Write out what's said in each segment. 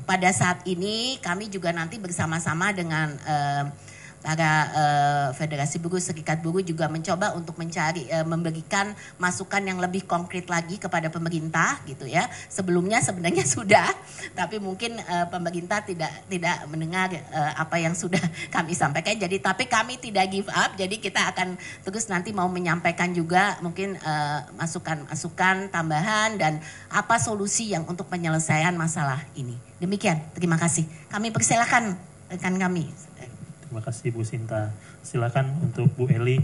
Pada saat ini kami juga nanti bersama-sama dengan para Federasi Buruh, Serikat Buruh juga mencoba untuk mencari memberikan masukan yang lebih konkret lagi kepada pemerintah gitu ya. Sebelumnya sebenarnya sudah, tapi mungkin pemerintah tidak mendengar apa yang sudah kami sampaikan. Jadi tapi kami tidak give up. Jadi kita akan terus nanti mau menyampaikan juga mungkin masukan-masukan tambahan dan apa solusi yang untuk penyelesaian masalah ini. Demikian, terima kasih. Kami persilakan rekan kami. Terima kasih Bu Sinta. Silakan untuk Bu Eli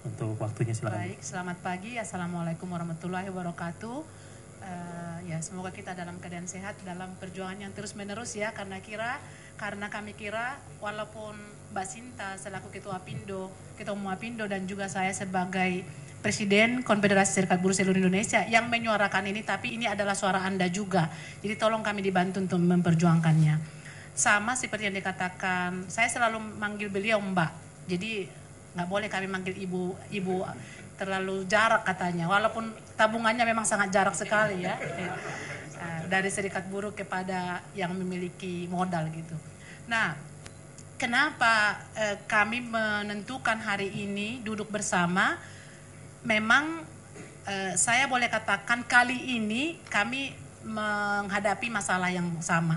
untuk waktunya, silakan. Baik, selamat pagi. Assalamualaikum warahmatullahi wabarakatuh. Ya, semoga kita dalam keadaan sehat dalam perjuangan yang terus menerus ya, karena kami kira walaupun Mbak Sinta selaku Ketua Umum Apindo dan juga saya sebagai Presiden Konfederasi Serikat Buruh Seluruh Indonesia yang menyuarakan ini, tapi ini adalah suara Anda juga. Jadi tolong kami dibantu untuk memperjuangkannya. Sama seperti yang dikatakan, saya selalu manggil beliau Mbak. Jadi nggak boleh kami manggil ibu terlalu jarak katanya. Walaupun tabungannya memang sangat jarak sekali ya. Dari serikat buruh kepada yang memiliki modal gitu. Nah, kenapa kami menentukan hari ini duduk bersama? Memang saya boleh katakan kali ini kami menghadapi masalah yang sama.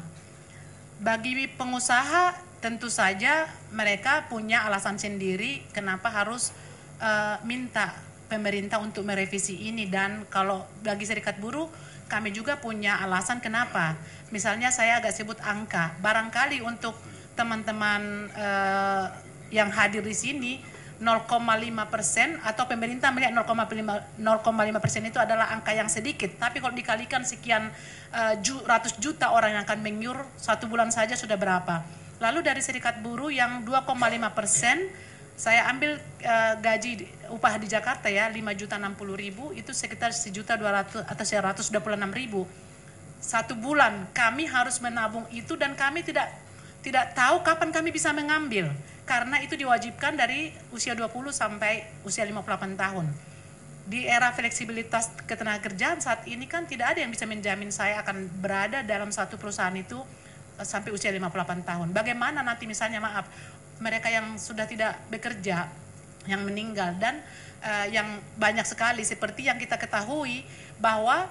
Bagi pengusaha tentu saja mereka punya alasan sendiri kenapa harus minta pemerintah untuk merevisi ini, dan kalau bagi serikat buruh kami juga punya alasan kenapa. Misalnya saya agak sebut angka, barangkali untuk teman-teman yang hadir di sini 0,5% atau pemerintah melihat 0,5% itu adalah angka yang sedikit, tapi kalau dikalikan sekian ratus juta orang yang akan mengiur satu bulan saja sudah berapa. Lalu dari serikat buruh yang 2,5%, saya ambil gaji upah di Jakarta ya 5.060.000, itu sekitar 1.200 atau 126.000 satu bulan. Kami harus menabung itu dan kami tidak tahu kapan kami bisa mengambil, karena itu diwajibkan dari usia 20 sampai usia 58 tahun. Di era fleksibilitas ketenagakerjaan saat ini kan tidak ada yang bisa menjamin saya akan berada dalam satu perusahaan itu sampai usia 58 tahun. Bagaimana nanti misalnya mereka yang sudah tidak bekerja, yang meninggal, dan yang banyak sekali seperti yang kita ketahui bahwa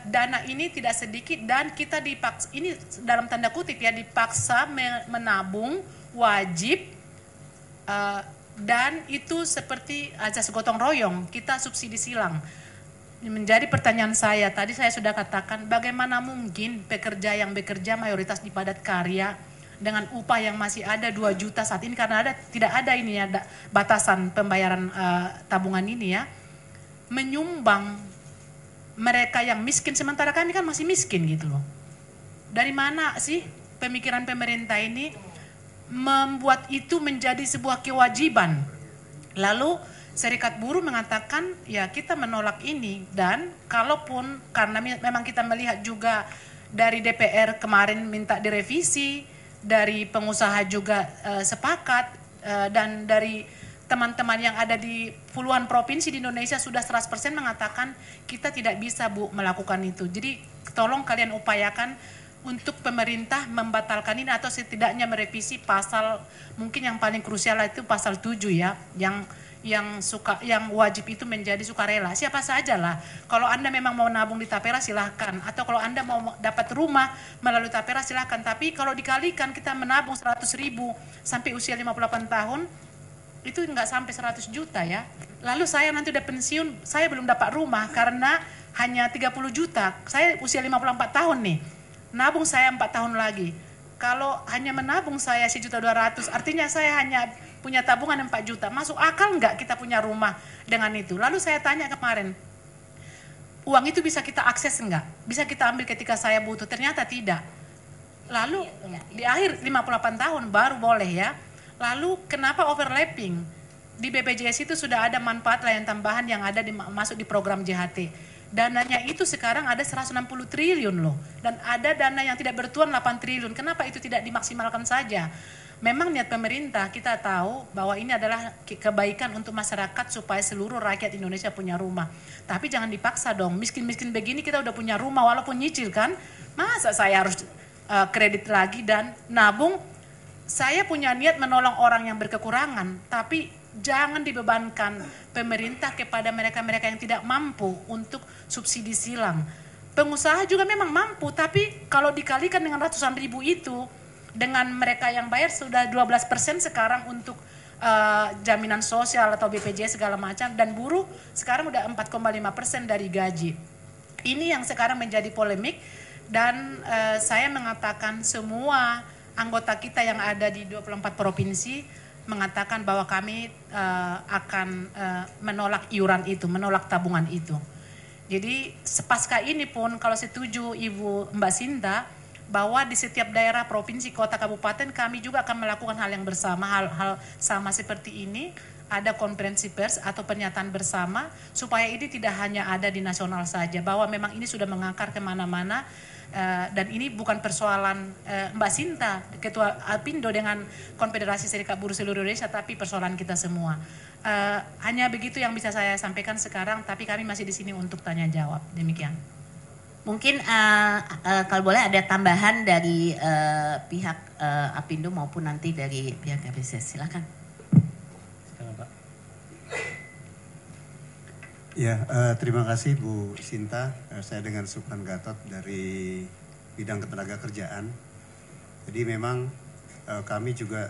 dana ini tidak sedikit dan kita dipaksa, ini dalam tanda kutip ya, dipaksa menabung wajib, dan itu seperti azas gotong royong, kita subsidi silang. Menjadi pertanyaan saya, tadi saya sudah katakan bagaimana mungkin pekerja yang bekerja mayoritas di padat karya dengan upah yang masih ada 2 juta saat ini, karena tidak ada ini ya batasan pembayaran tabungan ini ya, menyumbang mereka yang miskin, sementara kami kan masih miskin gitu loh. Dari mana sih pemikiran pemerintah ini membuat itu menjadi sebuah kewajiban? Lalu serikat buruh mengatakan ya kita menolak ini, dan kalaupun karena memang kita melihat juga dari DPR kemarin minta direvisi, dari pengusaha juga sepakat, dan dari teman-teman yang ada di puluhan provinsi di Indonesia sudah 100% mengatakan kita tidak bisa Bu melakukan itu. Jadi tolong kalian upayakan untuk pemerintah membatalkan ini atau setidaknya merevisi pasal, mungkin yang paling krusial itu pasal 7 ya, yang wajib itu menjadi sukarela. Siapa saja lah. Kalau Anda memang mau nabung di Tapera silahkan, atau kalau Anda mau dapat rumah melalui Tapera silahkan. Tapi kalau dikalikan kita menabung 100.000 sampai usia 58 tahun, itu nggak sampai 100 juta ya. Lalu saya nanti udah pensiun, saya belum dapat rumah karena hanya 30 juta. Saya usia 54 tahun nih. Nabung saya 4 tahun lagi. Kalau hanya menabung saya 1.200.000, artinya saya hanya punya tabungan 4 juta. Masuk akal nggak kita punya rumah dengan itu? Lalu saya tanya kemarin, uang itu bisa kita akses nggak? Bisa kita ambil ketika saya butuh? Ternyata tidak. Lalu di akhir 58 tahun baru boleh ya. Lalu kenapa overlapping? Di BPJS itu sudah ada manfaat layanan tambahan yang ada masuk di program JHT. Dananya itu sekarang ada 160 triliun loh. Dan ada dana yang tidak bertuan 8 triliun. Kenapa itu tidak dimaksimalkan saja? memang niat pemerintah kita tahu bahwa ini adalah kebaikan untuk masyarakat supaya seluruh rakyat Indonesia punya rumah. Tapi jangan dipaksa dong, miskin-miskin begini kita udah punya rumah walaupun nyicil kan. Masa saya harus kredit lagi dan nabung? Saya punya niat menolong orang yang berkekurangan, tapi jangan dibebankan pemerintah kepada mereka-mereka yang tidak mampu untuk subsidi silang. Pengusaha juga memang mampu, tapi kalau dikalikan dengan ratusan ribu itu, dengan mereka yang bayar sudah 12% sekarang untuk jaminan sosial atau BPJS segala macam, dan buruh sekarang udah 4,5% dari gaji. Ini yang sekarang menjadi polemik, dan saya mengatakan semua anggota kita yang ada di 24 provinsi mengatakan bahwa kami akan menolak iuran itu, menolak tabungan itu. Jadi sepasca ini pun kalau setuju Ibu Mbak Sinta, bahwa di setiap daerah, provinsi, kota, kabupaten kami juga akan melakukan hal yang bersama, hal-hal sama seperti ini, ada konferensi pers atau pernyataan bersama supaya ini tidak hanya ada di nasional saja, bahwa memang ini sudah mengakar kemana-mana. Dan ini bukan persoalan Mbak Sinta, Ketua Apindo dengan Konfederasi Serikat Buruh seluruh Indonesia, tapi persoalan kita semua. Hanya begitu yang bisa saya sampaikan sekarang, tapi kami masih di sini untuk tanya jawab. Demikian. Mungkin kalau boleh ada tambahan dari pihak Apindo maupun nanti dari pihak KPSS. Silakan. Silakan Pak. Ya, terima kasih Bu Sinta. Saya dengan Supran Gatot dari bidang ketenagakerjaan. Jadi memang kami juga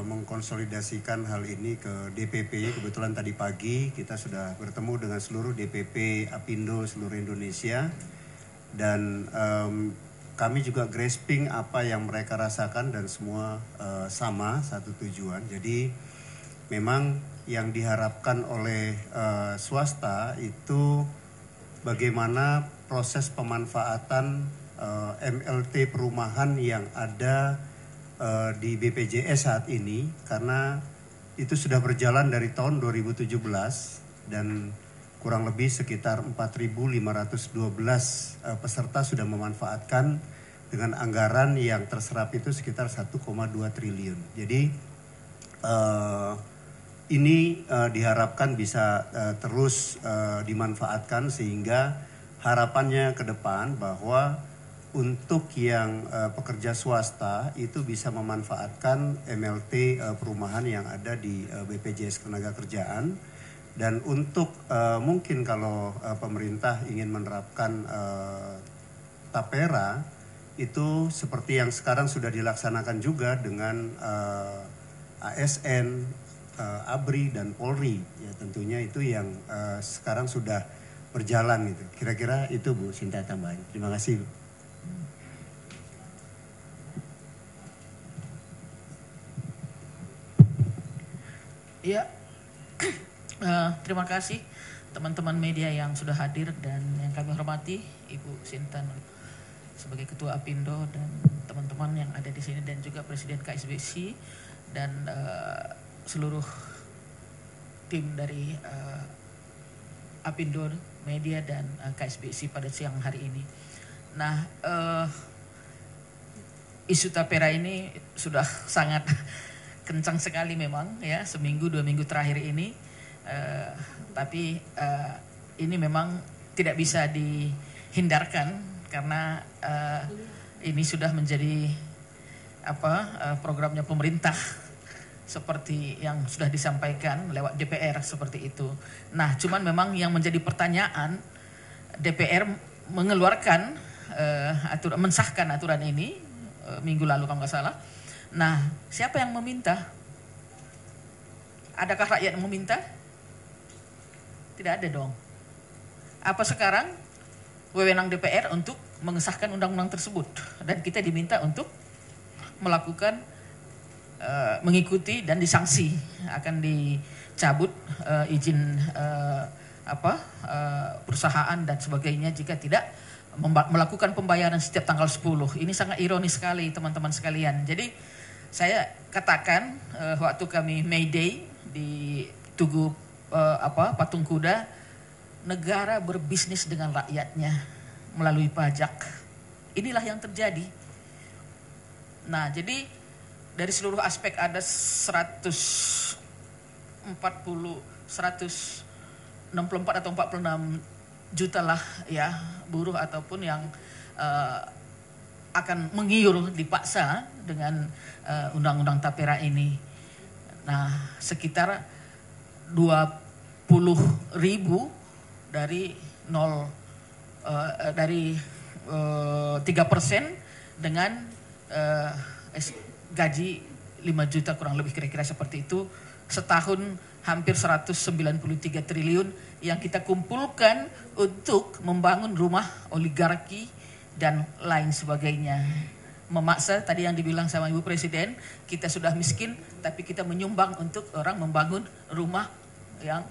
mengkonsolidasikan hal ini ke DPP. Kebetulan tadi pagi kita sudah bertemu dengan seluruh DPP Apindo seluruh Indonesia. Dan kami juga grasping apa yang mereka rasakan dan semua sama satu tujuan. Jadi memang yang diharapkan oleh swasta itu bagaimana proses pemanfaatan MLT perumahan yang ada di BPJS saat ini, karena itu sudah berjalan dari tahun 2017 dan kurang lebih sekitar 4.512 peserta sudah memanfaatkan dengan anggaran yang terserap itu sekitar 1,2 triliun. Jadi ini diharapkan bisa terus dimanfaatkan, sehingga harapannya ke depan bahwa untuk yang pekerja swasta itu bisa memanfaatkan MLT perumahan yang ada di BPJS Ketenagakerjaan. Dan untuk mungkin kalau pemerintah ingin menerapkan tapera, itu seperti yang sekarang sudah dilaksanakan juga dengan ASN, ABRI dan Polri. Ya tentunya itu yang sekarang sudah berjalan gitu. Kira-kira itu Bu Sinta tambahan. Terima kasih. Ya. Terima kasih teman-teman media yang sudah hadir dan yang kami hormati Ibu Sinta sebagai Ketua Apindo dan teman-teman yang ada di sini dan juga Presiden KSBC dan seluruh tim dari Apindo Media dan KSBC pada siang hari ini. Nah, isu tapera ini sudah sangat kencang sekali memang ya, seminggu 2 minggu terakhir ini. Tapi ini memang tidak bisa dihindarkan karena ini sudah menjadi programnya pemerintah seperti yang sudah disampaikan lewat DPR seperti itu. Nah, cuman memang yang menjadi pertanyaan, DPR mengeluarkan mensahkan aturan ini minggu lalu kalau nggak salah. Nah, siapa yang meminta? Adakah rakyat yang meminta? Tidak ada dong. Apa sekarang wewenang DPR untuk mengesahkan undang-undang tersebut dan kita diminta untuk melakukan mengikuti dan disanksi, akan dicabut izin perusahaan dan sebagainya jika tidak melakukan pembayaran setiap tanggal 10. Ini sangat ironis sekali teman-teman sekalian. Jadi saya katakan waktu kami May Day di Tugu Patung Kuda, negara berbisnis dengan rakyatnya melalui pajak. Inilah yang terjadi. Nah, jadi dari seluruh aspek ada 164 atau 46 juta lah ya buruh ataupun yang akan mengiur dipaksa dengan undang-undang tapera ini. Nah, sekitar 20.000 dari 3% dengan gaji 5 juta kurang lebih kira-kira seperti itu. Setahun hampir 193 triliun yang kita kumpulkan untuk membangun rumah oligarki dan lain sebagainya. Memaksa tadi yang dibilang sama Ibu Presiden, kita sudah miskin tapi kita menyumbang untuk orang membangun rumah yang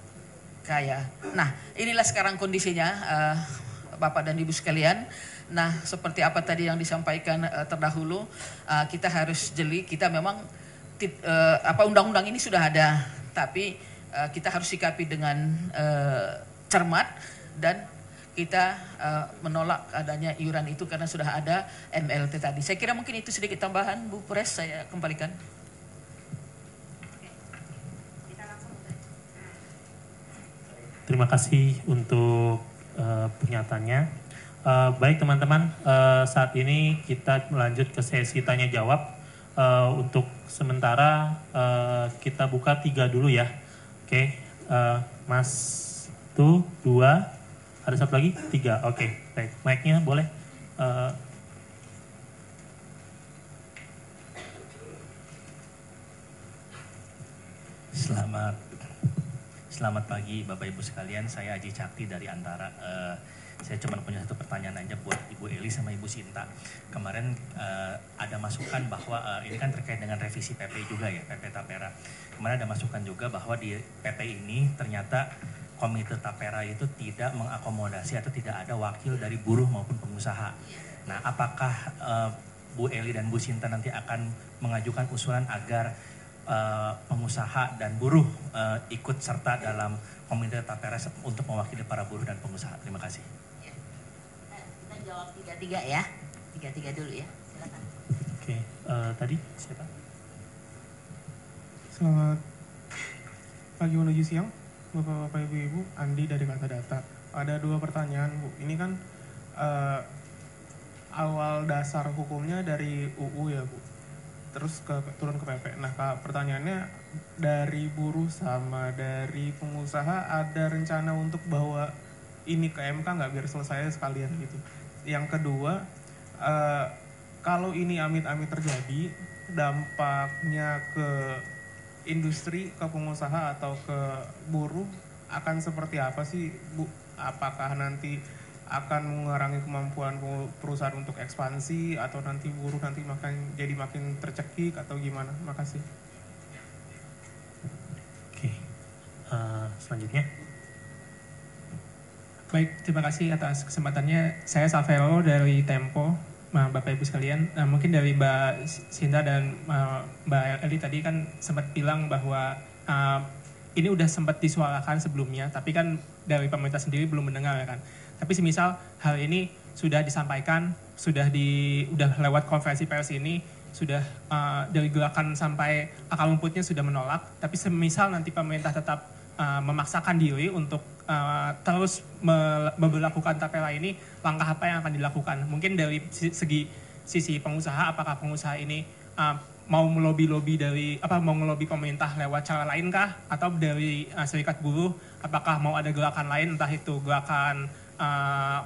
kaya. Nah, inilah sekarang kondisinya Bapak dan Ibu sekalian. Nah, seperti apa tadi yang disampaikan terdahulu, kita harus jeli, kita memang undang-undang ini sudah ada, tapi kita harus sikapi dengan cermat dan kita menolak adanya iuran itu karena sudah ada MLT tadi. Saya kira mungkin itu sedikit tambahan, Bu Pres, saya kembalikan. Terima kasih untuk pernyataannya. Baik teman-teman, saat ini kita melanjut ke sesi tanya jawab. Untuk sementara kita buka 3 dulu ya. Oke, Mas tuh 2, ada satu lagi 3. Oke, baik. Mic-nya boleh. Selamat pagi Bapak Ibu sekalian, saya Aji Cakti dari Antara. Saya cuma punya satu pertanyaan aja buat Ibu Eli sama Ibu Sinta. Kemarin ada masukan bahwa ini kan terkait dengan revisi PP juga ya, PP Tapera. Kemarin ada masukan juga bahwa di PP ini ternyata Komite Tapera itu tidak mengakomodasi atau tidak ada wakil dari buruh maupun pengusaha. Nah, apakah Bu Eli dan Bu Sinta nanti akan mengajukan usulan agar pengusaha dan buruh ikut serta dalam Komite Tapera untuk mewakili para buruh dan pengusaha? Terima kasih. Ya. Kita jawab 3-3 ya. 3-3 dulu ya. Silakan. Oke, tadi siapa? Selamat pagi menuju siang, Bapak-Bapak Ibu-Ibu. Andi dari Kata Data. Ada 2 pertanyaan, Bu. Ini kan awal dasar hukumnya dari UU ya, Bu. Terus turun ke PP. Nah, pertanyaannya dari buruh sama dari pengusaha ada rencana untuk bawa ini ke MK nggak biar selesai sekalian gitu. Yang kedua, kalau ini amit-amit terjadi, dampaknya ke industri, ke pengusaha atau ke buruh akan seperti apa sih, Bu? Apakah nanti akan mengurangi kemampuan perusahaan untuk ekspansi atau nanti buruh nanti makin tercekik atau gimana? Makasih. Oke, selanjutnya. Baik, terima kasih atas kesempatannya. Saya Savero dari Tempo, Bapak Ibu sekalian. Nah, mungkin dari Mbak Sinta dan Mbak Eli tadi kan sempat bilang bahwa ini udah sempat disuarakan sebelumnya, tapi kan dari pemerintah sendiri belum mendengar ya kan. Tapi semisal hal ini sudah disampaikan, sudah lewat konferensi pers ini, sudah dari gerakan sampai akar rumputnya sudah menolak, tapi semisal nanti pemerintah tetap memaksakan diri untuk terus memberlakukan tapera ini, langkah apa yang akan dilakukan? Mungkin dari sisi pengusaha, apakah pengusaha ini mau melobi pemerintah lewat cara lain kah? Atau dari serikat buruh, apakah mau ada gerakan lain, entah itu gerakan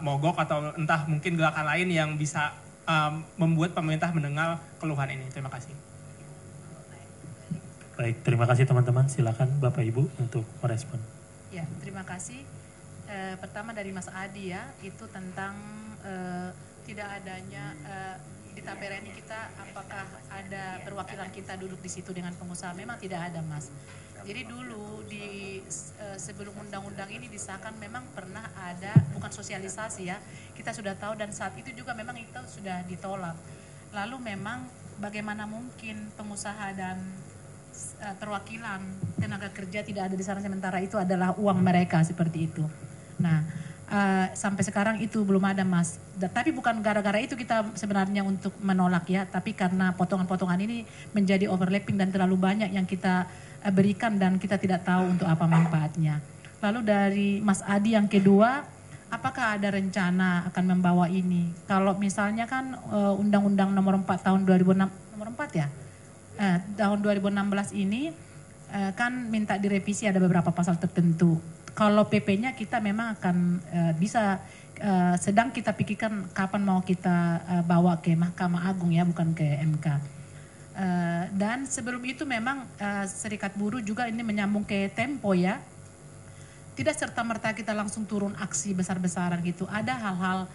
mogok atau entah mungkin gerakan lain yang bisa membuat pemerintah mendengar keluhan ini? Terima kasih. Baik, terima kasih teman-teman. Silakan Bapak Ibu untuk merespon. Ya, terima kasih. Pertama dari Mas Adi ya, itu tentang tidak adanya di Tapera ini kita apakah ada perwakilan kita duduk di situ dengan pengusaha? Memang tidak ada, Mas. Jadi dulu sebelum undang-undang ini disahkan memang pernah ada, bukan sosialisasi ya, kita sudah tahu dan saat itu juga memang itu sudah ditolak. Lalu memang bagaimana mungkin pengusaha dan perwakilan tenaga kerja tidak ada di sana, sementara itu adalah uang mereka seperti itu. Nah, sampai sekarang itu belum ada Mas. Tapi bukan gara-gara itu kita sebenarnya untuk menolak ya, tapi karena potongan-potongan ini menjadi overlapping dan terlalu banyak yang kita berikan dan kita tidak tahu untuk apa manfaatnya. Lalu dari Mas Adi yang kedua, apakah ada rencana akan membawa ini? Kalau misalnya kan Undang-Undang Nomor 4 tahun 2006, nomor 4 ya? Tahun 2016 ini kan minta direvisi ada beberapa pasal tertentu. Kalau PP-nya kita memang akan bisa sedang kita pikirkan kapan mau kita bawa ke Mahkamah Agung ya, bukan ke MK. Dan sebelum itu memang Serikat Buruh juga ini menyambung ke Tempo ya. Tidak serta-merta kita langsung turun aksi besar-besaran gitu. Ada hal-hal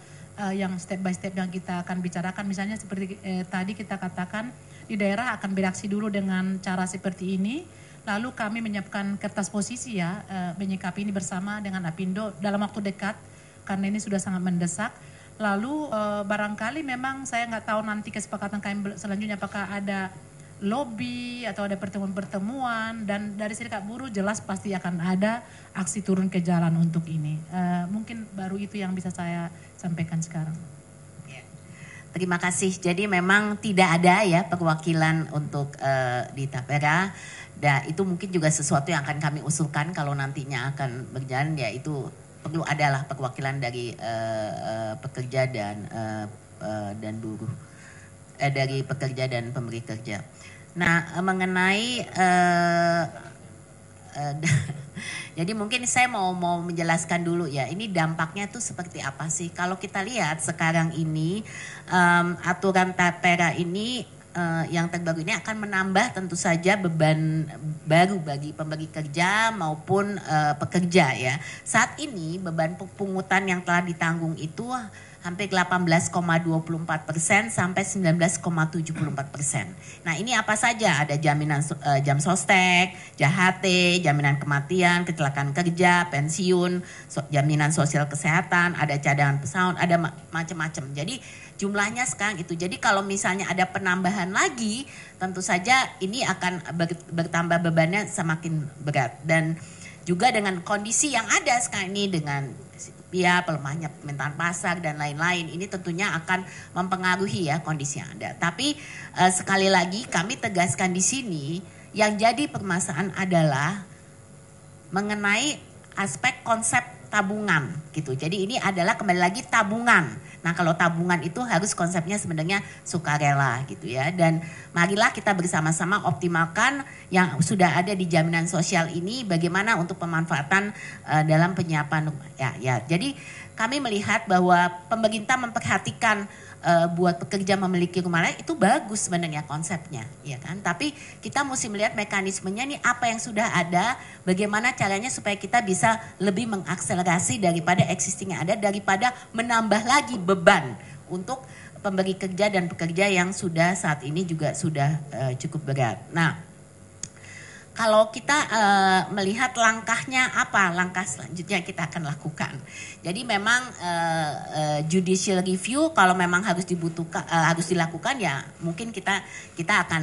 yang step by step yang kita akan bicarakan. Misalnya seperti tadi kita katakan di daerah akan bereaksi dulu dengan cara seperti ini. Lalu kami menyiapkan kertas posisi ya, menyikapi ini bersama dengan Apindo dalam waktu dekat karena ini sudah sangat mendesak. Lalu barangkali memang saya nggak tahu nanti kesepakatan kami selanjutnya apakah ada lobby atau ada pertemuan-pertemuan, dan dari Serikat Buruh jelas pasti akan ada aksi turun ke jalan untuk ini. Mungkin baru itu yang bisa saya sampaikan sekarang. Terima kasih. Jadi memang tidak ada ya perwakilan untuk di Tapera. Dan itu mungkin juga sesuatu yang akan kami usulkan kalau nantinya akan berjalan, ya itu perlu adalah perwakilan dari pekerja dan buruh, dari pekerja dan pemberi kerja. Nah mengenai jadi mungkin saya mau menjelaskan dulu ya, ini dampaknya tuh seperti apa sih? Kalau kita lihat sekarang ini aturan Tapera ini yang terbaru ini akan menambah tentu saja beban baru bagi pemberi kerja maupun pekerja ya. Saat ini beban pungutan yang telah ditanggung itu hampir 18,24% sampai 19,74%. Nah ini apa saja? Ada jaminan jam sostek, JHT, jaminan kematian, kecelakaan kerja, pensiun, jaminan sosial kesehatan, ada cadangan pesangon, ada macam-macam. Jadi jumlahnya sekarang itu. Jadi kalau misalnya ada penambahan lagi, tentu saja ini akan bertambah bebannya semakin berat. Dan juga dengan kondisi yang ada sekarang ini dengan ya pelemahnya permintaan pasar dan lain-lain, ini tentunya akan mempengaruhi ya kondisi yang ada. Tapi sekali lagi kami tegaskan di sini yang jadi permasalahan adalah mengenai aspek konsep tabungan gitu. Jadi ini adalah kembali lagi tabungan. Nah kalau tabungan itu harus konsepnya sebenarnya sukarela gitu ya. Dan marilah kita bersama-sama optimalkan yang sudah ada di jaminan sosial ini, bagaimana untuk pemanfaatan dalam penyiapan ya. Jadi kami melihat bahwa pemerintah memperhatikan buat pekerja memiliki rumah layak, itu bagus sebenarnya konsepnya, ya kan? Tapi kita mesti melihat mekanismenya nih apa yang sudah ada, bagaimana caranya supaya kita bisa lebih mengakselerasi daripada existing yang ada, daripada menambah lagi beban untuk pemberi kerja dan pekerja yang sudah saat ini juga sudah cukup berat. Nah, kalau kita melihat langkahnya apa, langkah selanjutnya kita akan lakukan. Jadi memang judicial review kalau memang harus dibutuhkan, harus dilakukan ya mungkin kita akan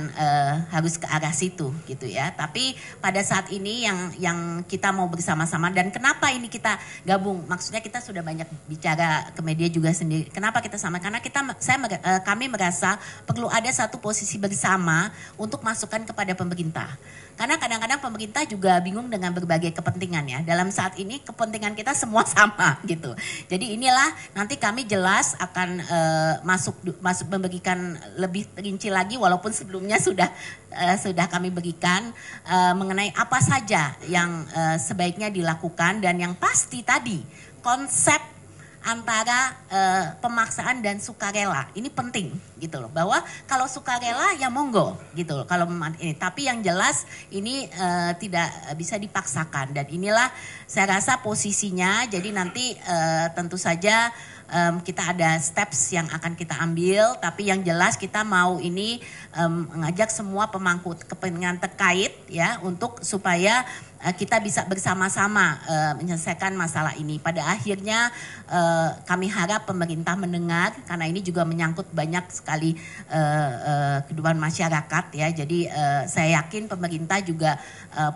harus ke arah situ gitu ya. Tapi pada saat ini yang kita mau bersama-sama, dan kenapa ini kita gabung, maksudnya kita sudah banyak bicara ke media juga sendiri. Kenapa kita sama? Karena kami merasa perlu ada satu posisi bersama untuk masukan kepada pemerintah. Karena kadang-kadang pemerintah juga bingung dengan berbagai kepentingan ya. Dalam saat ini kepentingan kita semua sama gitu. Jadi inilah nanti kami jelas akan masuk memberikan lebih rinci lagi, walaupun sebelumnya sudah kami berikan mengenai apa saja yang sebaiknya dilakukan, dan yang pasti tadi konsep antara pemaksaan dan sukarela ini penting gitu loh, bahwa kalau sukarela ya monggo gitu loh kalau ini, tapi yang jelas ini tidak bisa dipaksakan, dan inilah saya rasa posisinya. Jadi nanti tentu saja kita ada steps yang akan kita ambil, tapi yang jelas kita mau ini mengajak semua pemangku kepentingan terkait ya untuk supaya kita bisa bersama-sama menyelesaikan masalah ini. Pada akhirnya kami harap pemerintah mendengar karena ini juga menyangkut banyak sekali kehidupan masyarakat ya. Jadi saya yakin pemerintah juga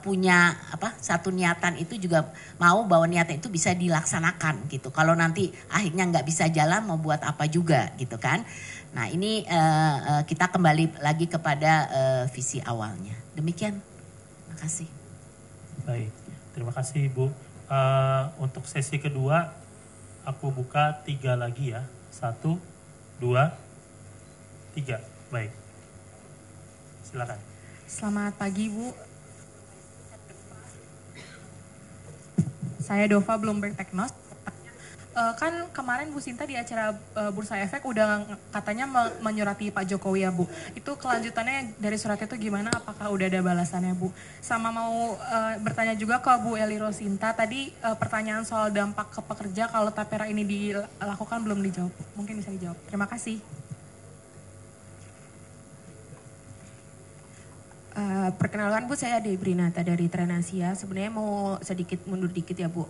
punya satu niatan itu juga mau bahwa niatan itu bisa dilaksanakan gitu. Kalau nanti akhirnya nggak bisa jalan mau buat apa juga gitu kan. Nah ini kita kembali lagi kepada visi awalnya. Demikian, terima kasih. Baik, terima kasih Ibu. Untuk sesi kedua, aku buka 3 lagi ya. 1, 2, 3. Baik, silakan. Selamat pagi Bu. Saya Dova, Bloomberg Technos. Kan kemarin Bu Sinta di acara Bursa Efek udah katanya menyurati Pak Jokowi ya Bu. Itu kelanjutannya dari surat itu gimana? Apakah udah ada balasannya Bu? Sama mau bertanya juga ke Bu Eli Rosinta. Tadi pertanyaan soal dampak ke pekerja kalau tapera ini dilakukan belum dijawab. Mungkin bisa dijawab. Terima kasih. Perkenalkan Bu, saya Debrinata dari Trenasia. Sebenarnya mau sedikit mundur dikit ya Bu.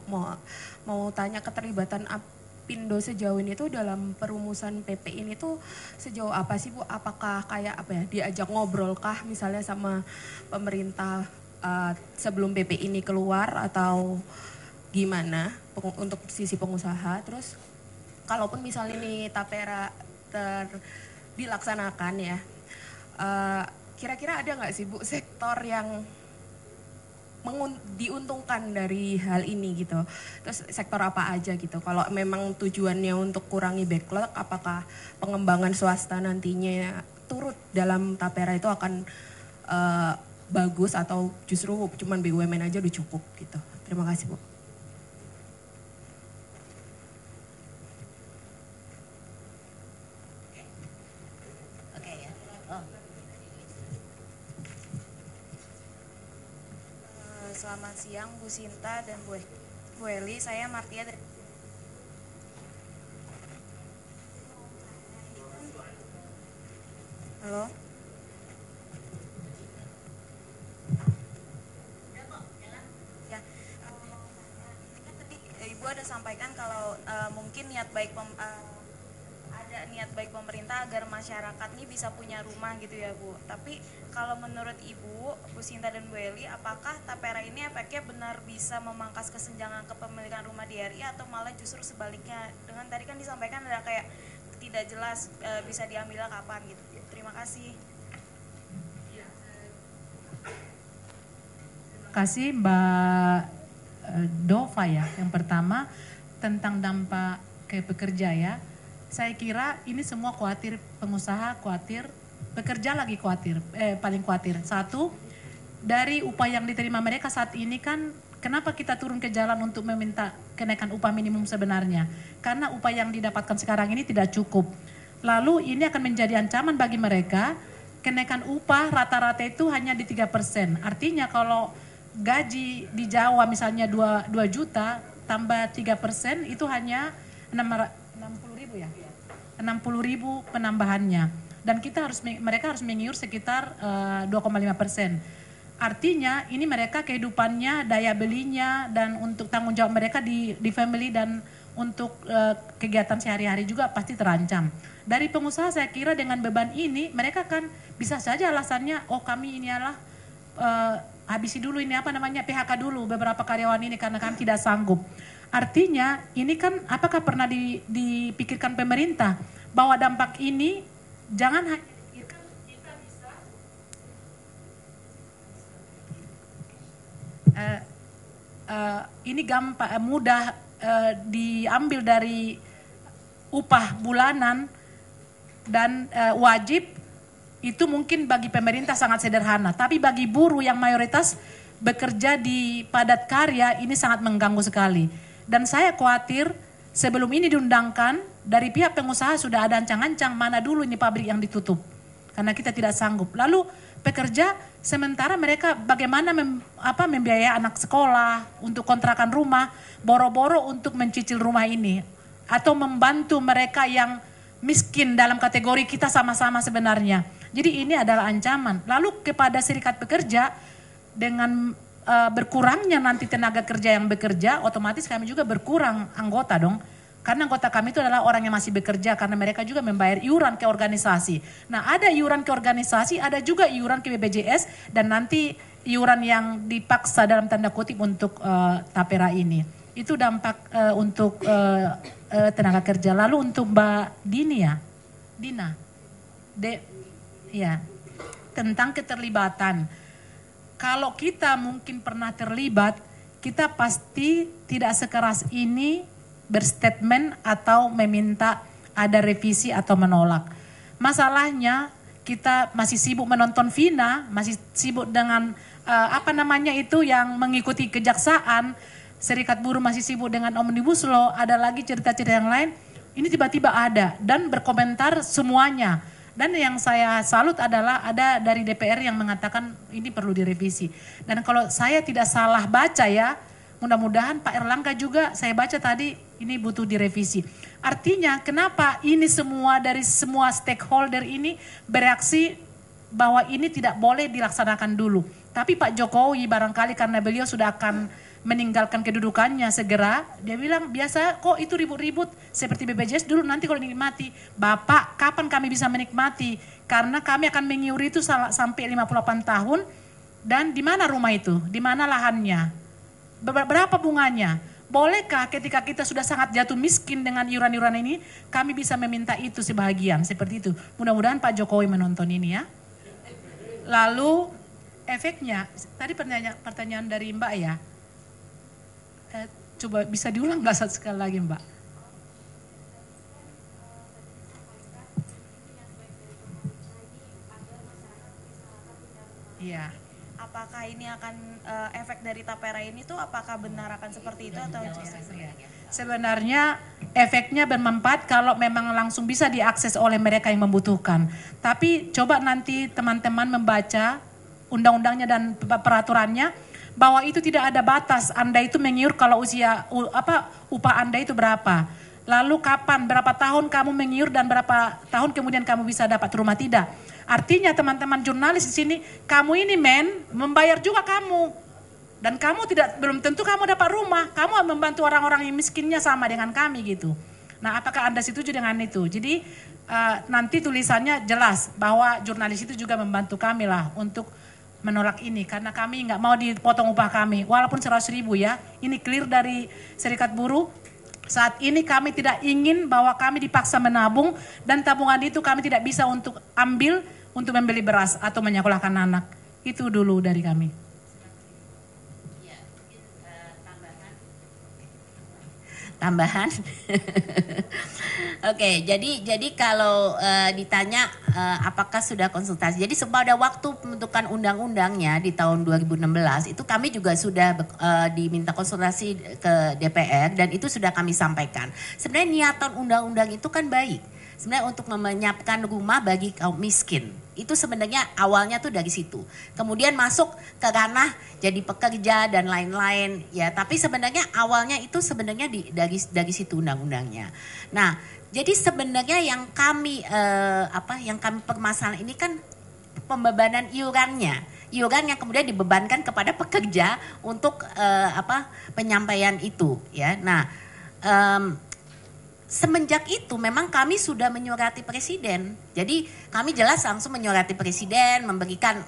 Mau tanya keterlibatan Apindo sejauh ini tuh dalam perumusan PP ini tuh sejauh apa sih Bu? Apakah kayak diajak ngobrol kah misalnya sama pemerintah sebelum PP ini keluar atau gimana untuk sisi pengusaha? Terus kalaupun misalnya ini tapera dilaksanakan ya, kira-kira ada nggak sih Bu sektor yang diuntungkan dari hal ini gitu? Terus sektor apa aja gitu? Kalau memang tujuannya untuk kurangi backlog, apakah pengembangan swasta nantinya turut dalam tapera itu akan bagus atau justru cuman BUMN aja udah cukup gitu? Terima kasih Bu. Selamat siang Bu Sinta dan Bu Eli, saya Martia dari Halo. Ya, tadi Ibu ada sampaikan kalau mungkin niat baik ada niat baik pemerintah agar masyarakat ini bisa punya rumah gitu ya Bu. Tapi kalau menurut Ibu, Bu Sinta dan Bu Eli, apakah tapera ini efeknya benar bisa memangkas kesenjangan kepemilikan rumah di RI atau malah justru sebaliknya? Dengan tadi kan disampaikan ada kayak tidak jelas bisa diambilnya kapan gitu. Terima kasih. Terima kasih Mbak Dova ya. Yang pertama tentang dampak ke pekerja ya. Saya kira ini semua khawatir, pengusaha khawatir, pekerja lagi khawatir, paling khawatir. Satu, dari upah yang diterima mereka saat ini kan, kenapa kita turun ke jalan untuk meminta kenaikan upah minimum sebenarnya? Karena upah yang didapatkan sekarang ini tidak cukup. Lalu ini akan menjadi ancaman bagi mereka, kenaikan upah rata-rata itu hanya di 3%. Artinya kalau gaji di Jawa misalnya 2 juta, tambah 3% itu hanya 60.000 ya, 60.000 penambahannya, dan mereka harus mengiur sekitar 2,5%. Artinya ini mereka kehidupannya, daya belinya, dan untuk tanggung jawab mereka di family dan untuk kegiatan sehari-hari juga pasti terancam. Dari pengusaha saya kira dengan beban ini mereka kan bisa saja alasannya, oh kami ini adalah habisi dulu ini PHK dulu beberapa karyawan ini karena kami tidak sanggup. Artinya ini kan apakah pernah dipikirkan pemerintah bahwa dampak ini jangan hanya dipikirkan kita bisa ini mudah diambil dari upah bulanan dan wajib, itu mungkin bagi pemerintah sangat sederhana, tapi bagi buruh yang mayoritas bekerja di padat karya ini sangat mengganggu sekali. Dan saya khawatir sebelum ini diundangkan dari pihak pengusaha sudah ada ancang-ancang mana dulu ini pabrik yang ditutup karena kita tidak sanggup. Lalu pekerja sementara mereka bagaimana membiayai anak sekolah, untuk kontrakan rumah, boro-boro untuk mencicil rumah ini, atau membantu mereka yang miskin dalam kategori kita sama-sama sebenarnya. Jadi ini adalah ancaman. Lalu kepada serikat pekerja dengan berkurangnya nanti tenaga kerja yang bekerja, otomatis kami juga berkurang anggota dong. Karena anggota kami itu adalah orang yang masih bekerja karena mereka juga membayar iuran ke organisasi. Nah, ada iuran ke organisasi, ada juga iuran ke BPJS dan nanti iuran yang dipaksa dalam tanda kutip untuk tapera ini. Itu dampak untuk tenaga kerja. Lalu untuk Mbak Dina, ya, tentang keterlibatan. Kalau kita mungkin pernah terlibat, kita pasti tidak sekeras ini berstatement atau meminta ada revisi atau menolak. Masalahnya kita masih sibuk menonton Vina, masih sibuk dengan yang mengikuti kejaksaan, Serikat Buruh masih sibuk dengan Omnibus Law, ada lagi cerita-cerita yang lain. Ini tiba-tiba ada dan berkomentar semuanya. Dan yang saya salut adalah ada dari DPR yang mengatakan ini perlu direvisi. Dan kalau saya tidak salah baca ya, mudah-mudahan Pak Erlangga juga saya baca tadi ini butuh direvisi. Artinya kenapa ini semua dari semua stakeholder ini bereaksi bahwa ini tidak boleh dilaksanakan dulu. Tapi Pak Jokowi barangkali karena beliau sudah akan meninggalkan kedudukannya segera, dia bilang biasa kok itu ribut-ribut seperti BPJS dulu, nanti kalau dinikmati. Bapak, kapan kami bisa menikmati? Karena kami akan mengiuri itu sampai 58 tahun dan di mana rumah itu? Di mana lahannya? Berapa bunganya? Bolehkah ketika kita sudah sangat jatuh miskin dengan iuran-iuran ini, kami bisa meminta itu sebahagian seperti itu. Mudah-mudahan Pak Jokowi menonton ini ya. Lalu efeknya, tadi pertanyaan dari Mbak ya. Coba bisa diulang nggak sekali lagi Mbak? Iya. Apakah ini akan efek dari tapera ini tuh apakah benar akan seperti itu atau ya. Sebenarnya efeknya bermanfaat kalau memang langsung bisa diakses oleh mereka yang membutuhkan. Tapi coba nanti teman-teman membaca undang-undangnya dan peraturannya bahwa itu tidak ada batas. Anda itu mengiur kalau upah Anda itu berapa. Lalu kapan, berapa tahun kamu mengiur dan berapa tahun kemudian kamu bisa dapat rumah, tidak. Artinya teman-teman jurnalis di sini, kamu ini membayar juga kamu. Dan kamu belum tentu kamu dapat rumah. Kamu membantu orang-orang yang miskinnya sama dengan kami gitu. Nah, apakah Anda setuju dengan itu? Jadi nanti tulisannya jelas bahwa jurnalis itu juga membantu kami lah untuk menolak ini. Karena kami nggak mau dipotong upah kami. Walaupun 100.000 ya. Ini clear dari Serikat Buruh. Saat ini kami tidak ingin bahwa kami dipaksa menabung dan tabungan itu kami tidak bisa untuk ambil untuk membeli beras atau menyekolahkan anak. Itu dulu dari kami. Tambahan. Oke, jadi kalau ditanya apakah sudah konsultasi. Jadi pada waktu pembentukan undang-undangnya di tahun 2016 itu kami juga sudah diminta konsultasi ke DPR dan itu sudah kami sampaikan. Sebenarnya niatan undang-undang itu kan baik. Sebenarnya untuk menyiapkan rumah bagi kaum miskin. Itu sebenarnya awalnya tuh dari situ. Kemudian masuk ke ranah jadi pekerja dan lain-lain ya. Tapi sebenarnya awalnya itu sebenarnya dari situ undang-undangnya. Nah, jadi sebenarnya yang kami permasalahan ini kan pembebanan iurannya. Iuran yang kemudian dibebankan kepada pekerja untuk penyampaian itu ya. Nah, semenjak itu memang kami sudah menyurati presiden. Jadi kami jelas langsung menyurati presiden, memberikan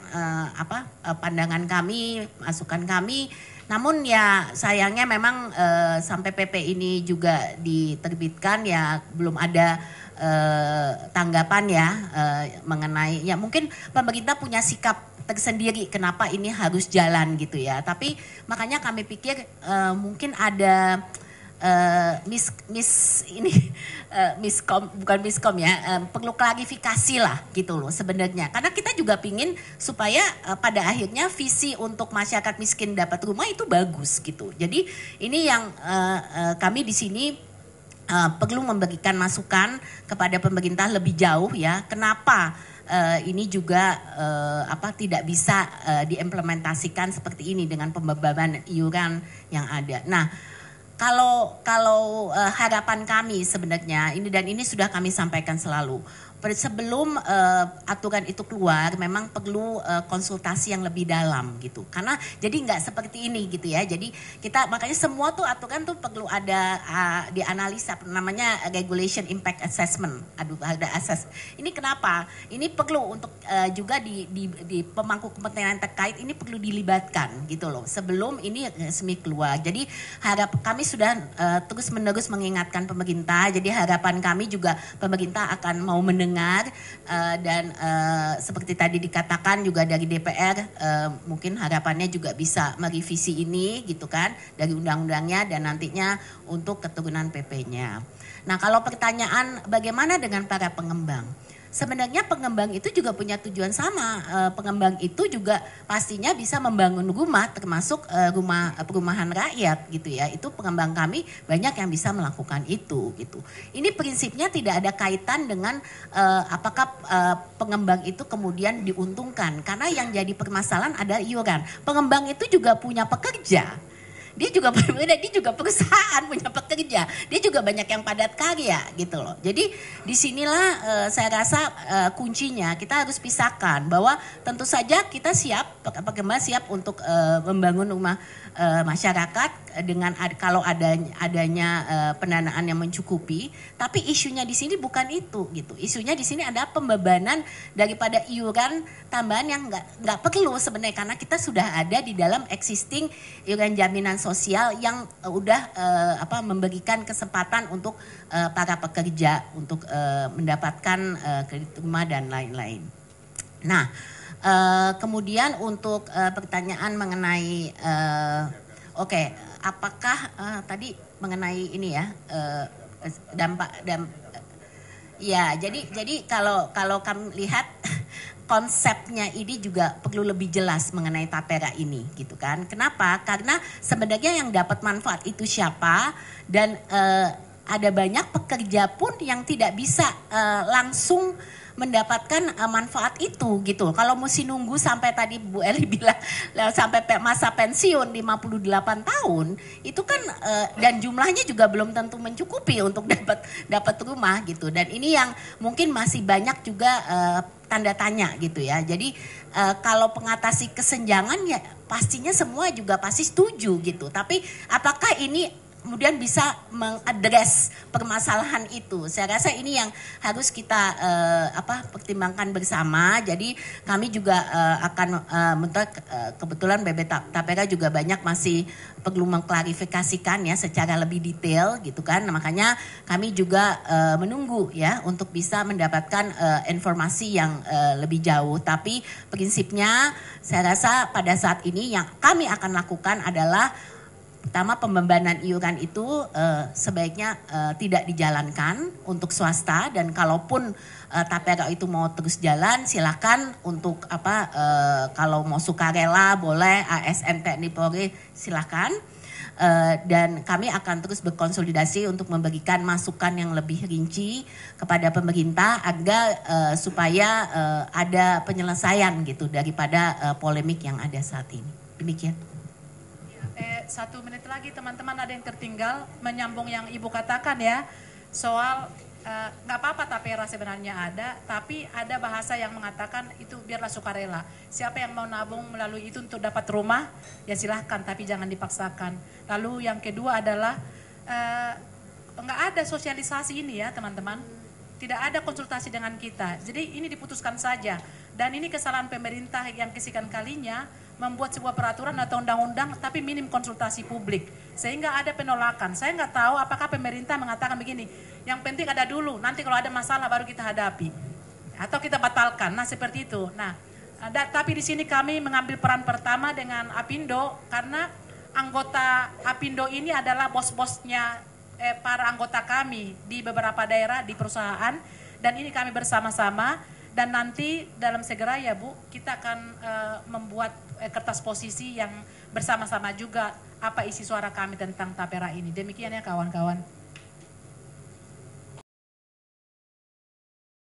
pandangan kami, masukan kami. Namun ya sayangnya memang sampai PP ini juga diterbitkan ya belum ada tanggapan ya mengenai ya mungkin pemerintah punya sikap tersendiri kenapa ini harus jalan gitu ya. Tapi makanya kami pikir mungkin ada perlu klarifikasi lah gitu loh sebenarnya karena kita juga pingin supaya pada akhirnya visi untuk masyarakat miskin dapat rumah itu bagus gitu. Jadi ini yang kami di sini perlu memberikan masukan kepada pemerintah lebih jauh ya kenapa ini juga tidak bisa diimplementasikan seperti ini dengan pembebanan iuran yang ada. Nah, Kalau harapan kami sebenarnya ini sudah kami sampaikan selalu sebelum aturan itu keluar memang perlu konsultasi yang lebih dalam gitu. Karena jadi nggak seperti ini gitu ya. Jadi kita makanya semua tuh aturan tuh perlu ada dianalisa namanya regulation impact assessment. Ada asas. Ini kenapa? Ini perlu untuk juga di pemangku kepentingan terkait ini perlu dilibatkan gitu loh. Sebelum ini resmi keluar. Jadi kami sudah terus-menerus mengingatkan pemerintah. Jadi harapan kami juga pemerintah akan mau mendengar dan seperti tadi dikatakan juga dari DPR mungkin harapannya juga bisa merevisi ini gitu kan dari undang-undangnya dan nantinya untuk keturunan PP-nya. Nah kalau pertanyaan bagaimana dengan para pengembang? Sebenarnya pengembang itu juga punya tujuan sama. Pengembang itu juga pastinya bisa membangun rumah termasuk perumahan rakyat gitu ya. Itu pengembang kami banyak yang bisa melakukan itu gitu. Ini prinsipnya tidak ada kaitan dengan apakah pengembang itu kemudian diuntungkan. Karena yang jadi permasalahan ada iuran. Pengembang itu juga punya pekerja. Dia juga perusahaan punya pekerja, dia juga banyak yang padat karya gitu loh. Jadi disinilah saya rasa kuncinya kita harus pisahkan bahwa tentu saja kita siap, pengembang siap untuk membangun rumah masyarakat dengan kalau adanya pendanaan yang mencukupi. Tapi isunya di sini bukan itu gitu. Isunya di sini ada pembebanan daripada iuran tambahan yang nggak perlu sebenarnya karena kita sudah ada di dalam existing iuran jaminan sosial yang udah memberikan kesempatan untuk para pekerja untuk mendapatkan kredit rumah dan lain-lain. Nah, kemudian untuk pertanyaan mengenai apakah tadi mengenai ini ya dampak ya jadi kalau kami lihat konsepnya ini juga perlu lebih jelas mengenai tapera ini gitu kan. Kenapa? Karena sebenarnya yang dapat manfaat itu siapa dan ada banyak pekerja pun yang tidak bisa langsung mendapatkan manfaat itu gitu. Kalau mesti nunggu sampai tadi Bu Eli bilang sampai masa pensiun 58 tahun itu kan dan jumlahnya juga belum tentu mencukupi untuk dapat rumah gitu. Dan ini yang mungkin masih banyak juga tanda tanya gitu ya. Jadi kalau pengatasi kesenjangan ya pastinya semua juga pasti setuju gitu. Tapi apakah ini kemudian bisa mengadres permasalahan itu. Saya rasa ini yang harus kita pertimbangkan bersama. Jadi kami juga akan kebetulan BB Tapera juga banyak masih perlu mengklarifikasikan ya secara lebih detail gitu kan. Makanya kami juga menunggu ya untuk bisa mendapatkan informasi yang lebih jauh. Tapi prinsipnya saya rasa pada saat ini yang kami akan lakukan adalah pertama pembebanan iuran itu sebaiknya tidak dijalankan untuk swasta dan kalaupun tapera itu mau terus jalan silakan untuk kalau mau sukarela boleh ASN TNI Polri silakan dan kami akan terus berkonsolidasi untuk memberikan masukan yang lebih rinci kepada pemerintah agar supaya ada penyelesaian gitu daripada polemik yang ada saat ini. Demikian. 1 menit lagi teman-teman ada yang tertinggal menyambung yang Ibu katakan ya soal nggak apa-apa tapera sebenarnya ada tapi ada bahasa yang mengatakan itu biarlah sukarela. Siapa yang mau nabung melalui itu untuk dapat rumah ya silahkan tapi jangan dipaksakan. Lalu yang kedua adalah nggak ada sosialisasi ini ya teman-teman. Tidak ada konsultasi dengan kita. Jadi ini diputuskan saja dan ini kesalahan pemerintah yang kesekian kalinya membuat sebuah peraturan atau undang-undang tapi minim konsultasi publik sehingga ada penolakan. Saya nggak tahu apakah pemerintah mengatakan begini, yang penting ada dulu, nanti kalau ada masalah baru kita hadapi atau kita batalkan. Nah seperti itu. Nah, tapi di sini kami mengambil peran pertama dengan Apindo karena anggota Apindo ini adalah bos-bosnya para anggota kami di beberapa daerah di perusahaan dan ini kami bersama-sama. Dan nanti dalam segera ya Bu, kita akan membuat kertas posisi yang bersama-sama juga apa isi suara kami tentang tapera ini. Demikian ya kawan-kawan.